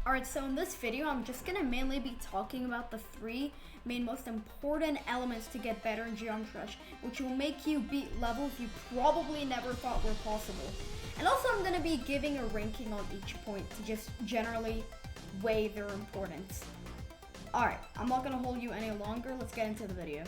Alright, so in this video, I'm just going to mainly be talking about the three most important elements to get better in Geometry Dash, which will make you beat levels you probably never thought were possible. And also, I'm going to be giving a ranking on each point to just generally weigh their importance. Alright, I'm not going to hold you any longer. Let's get into the video.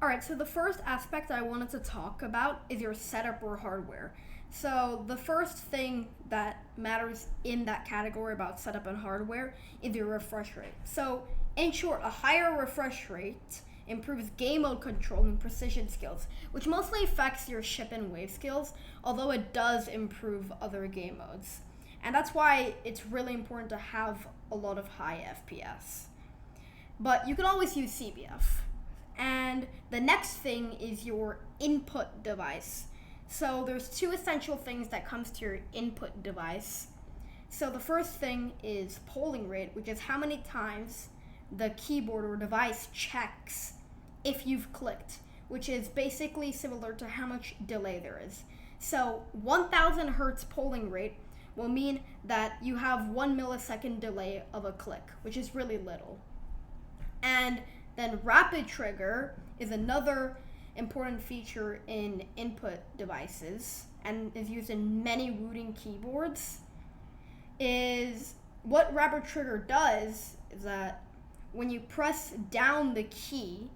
Alright, so the first aspect I wanted to talk about is your setup or hardware. So the first thing that matters in that category about setup and hardware is your refresh rate. So in short, a higher refresh rate improves game mode control and precision skills, which mostly affects your ship and wave skills, although it does improve other game modes. And that's why it's really important to have a lot of high FPS. But you can always use CBF. And the next thing is your input device. So there's two essential things that comes to your input device. So the first thing is polling rate, which is how many times the keyboard or device checks if you've clicked, which is basically similar to how much delay there is. So 1000 hertz polling rate will mean that you have 1 millisecond delay of a click, which is really little. And then rapid trigger is another important feature in input devices and is used in many Wooting keyboards. Is what rapid trigger does is that when you press down the key,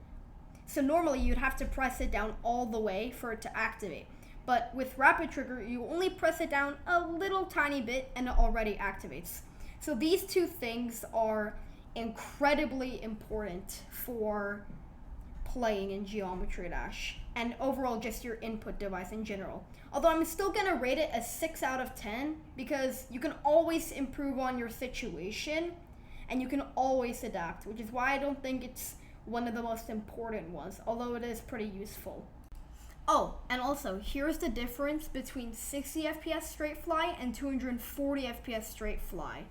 so normally you'd have to press it down all the way for it to activate, but with rapid trigger you only press it down a little tiny bit and it already activates. So these two things are incredibly important for playing in Geometry Dash and overall just your input device in general. Although I'm still gonna rate it a 6 out of 10 because you can always improve on your situation and you can always adapt, which is why I don't think it's one of the most important ones, although it is pretty useful. Oh, and also here's the difference between 60 FPS straight fly and 240 FPS straight fly.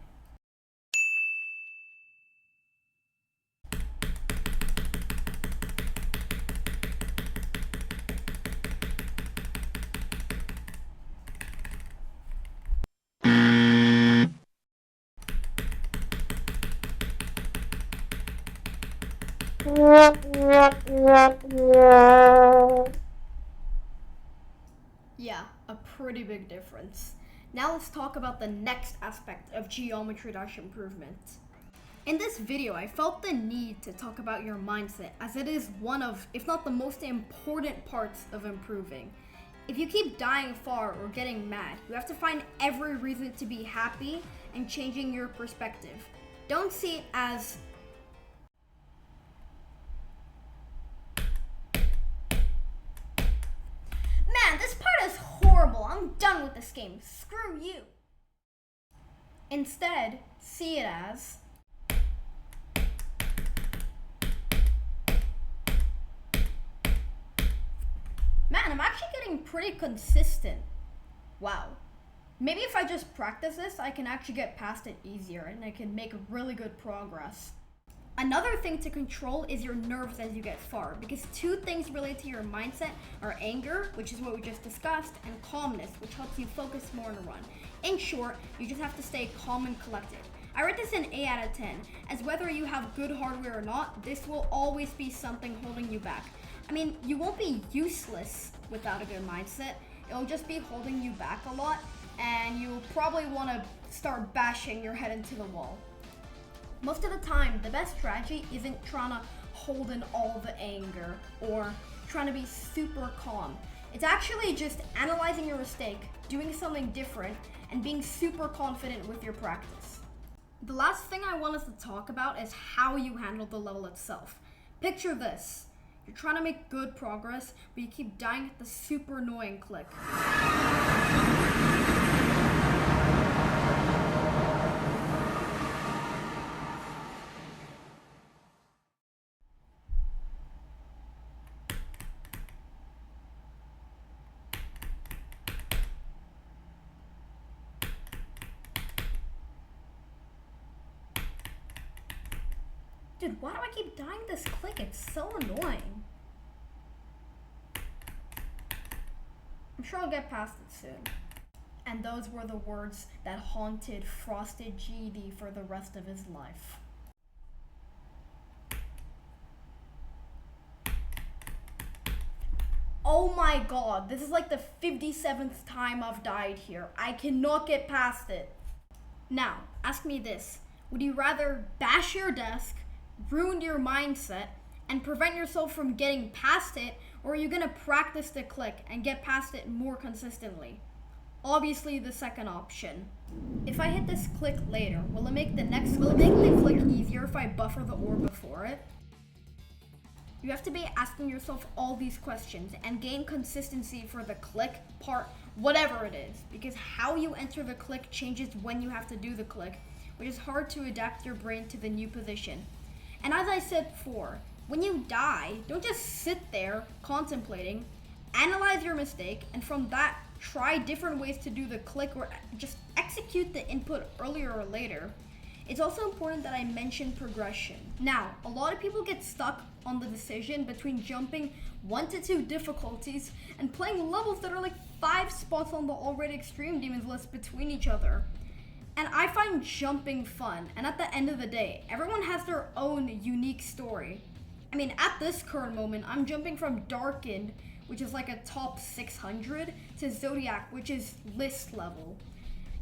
Yeah, a pretty big difference. Now let's talk about the next aspect of Geometry Dash improvement. In this video, I felt the need to talk about your mindset, as it is one of, if not the most important parts of improving. If you keep dying far or getting mad, you have to find every reason to be happy and changing your perspective. Don't see it as man, this part is horrible. I'm done with this game. Screw you. Instead, see it as man, I'm actually getting pretty consistent. Wow. Maybe if I just practice this, I can actually get past it easier and I can make really good progress. Another thing to control is your nerves as you get far, because two things related to your mindset are anger, which is what we just discussed, and calmness, which helps you focus more on a run. In short, you just have to stay calm and collected. I rate this an 8 out of 10, as whether you have good hardware or not, this will always be something holding you back. I mean, you won't be useless without a good mindset. It'll just be holding you back a lot, and you'll probably want to start bashing your head into the wall. Most of the time, the best strategy isn't trying to hold in all the anger or trying to be super calm. It's actually just analyzing your mistake, doing something different, and being super confident with your practice. The last thing I want us to talk about is how you handle the level itself. Picture this. You're trying to make good progress, but you keep dying at the super annoying click. Dude, why do I keep dying this click? It's so annoying. I'm sure I'll get past it soon. and those were the words that haunted Frosted GD for the rest of his life. Oh my god, this is like the 57th time I've died here. I cannot get past it. Now, ask me this. Would you rather bash your desk, ruin your mindset, and prevent yourself from getting past it, or are you gonna practice the click and get past it more consistently? Obviously the second option. If I hit this click later, will it make the click easier if I buffer the ore before it? You have to be asking yourself all these questions and gain consistency for the click part, whatever it is, because how you enter the click changes when you have to do the click, which is hard to adapt your brain to the new position. And as I said before, when you die, don't just sit there contemplating, analyze your mistake, and from that, try different ways to do the click or just execute the input earlier or later. It's also important that I mention progression. Now, a lot of people get stuck on the decision between jumping 1 to 2 difficulties and playing levels that are like 5 spots on the already extreme demons list between each other. And I find jumping fun, and at the end of the day, everyone has their own unique story. I mean, at this current moment, I'm jumping from Darkened, which is like a top 600, to Zodiac, which is list level.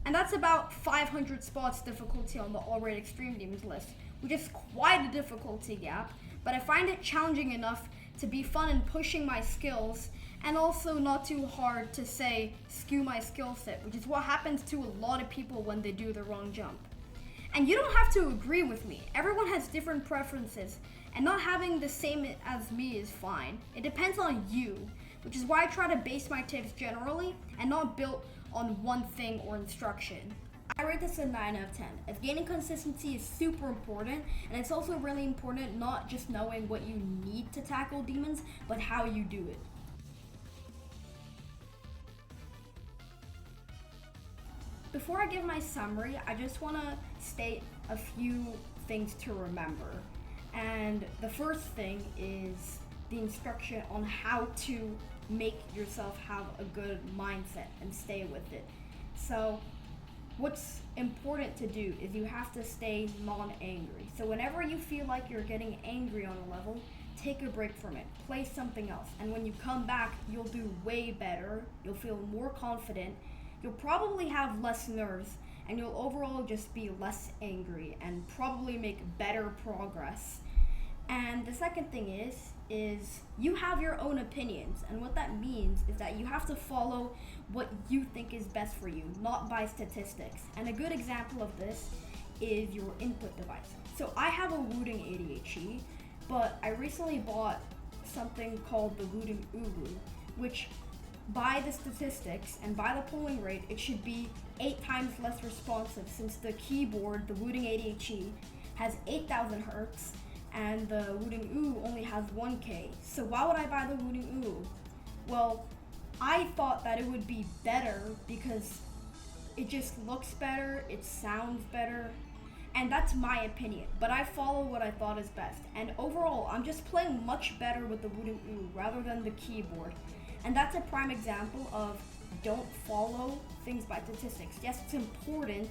And that's about 500 spots difficulty on the already extreme demons list, which is quite a difficulty gap, but I find it challenging enough to be fun in pushing my skills, and also not too hard to say skew my skill set, which is what happens to a lot of people when they do the wrong jump. And you don't have to agree with me. Everyone has different preferences, and not having the same as me is fine. It depends on you, which is why I try to base my tips generally and not built on one thing or instruction. I rate this a 9 out of 10, as gaining consistency is super important, and it's also really important not just knowing what you need to tackle demons, but how you do it. Before I give my summary, I just want to state a few things to remember. And the first thing is the instruction on how to make yourself have a good mindset and stay with it. So what's important to do is you have to stay non-angry. So whenever you feel like you're getting angry on a level, take a break from it, play something else. And when you come back, you'll do way better, you'll feel more confident, you'll probably have less nerves, and you'll overall just be less angry and probably make better progress. And the second thing is you have your own opinions, and what that means is that you have to follow what you think is best for you, not by statistics. And a good example of this is your input device. So I have a Wooting ADHD, but I recently bought something called the Wooting Uru, which by the statistics and by the polling rate, it should be 8 times less responsive, since the keyboard, the Wooting ADHD, has 8,000 hertz, and the Wooting Uru only has 1K. So why would I buy the Wooting Uru? Well, I thought that it would be better because it just looks better, it sounds better, and that's my opinion. But I follow what I thought is best. And overall, I'm just playing much better with the Wooting Uru rather than the keyboard. And that's a prime example of don't follow things by statistics. Yes, it's important,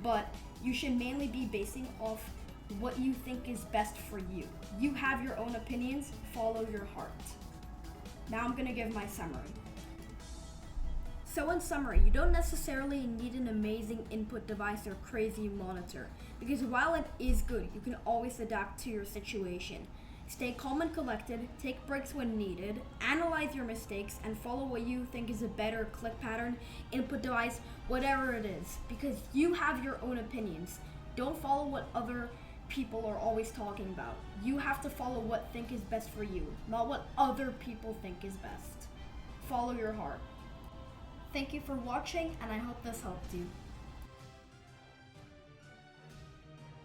but you should mainly be basing off what you think is best for you. You have your own opinions, follow your heart. Now I'm gonna give my summary. So in summary, you don't necessarily need an amazing input device or crazy monitor, because while it is good, you can always adapt to your situation. Stay calm and collected, take breaks when needed, analyze your mistakes, and follow what you think is a better click pattern, input device, whatever it is, because you have your own opinions. Don't follow what other people are always talking about. You have to follow what think is best for you, not what other people think is best. Follow your heart. Thank you for watching, and I hope this helped you.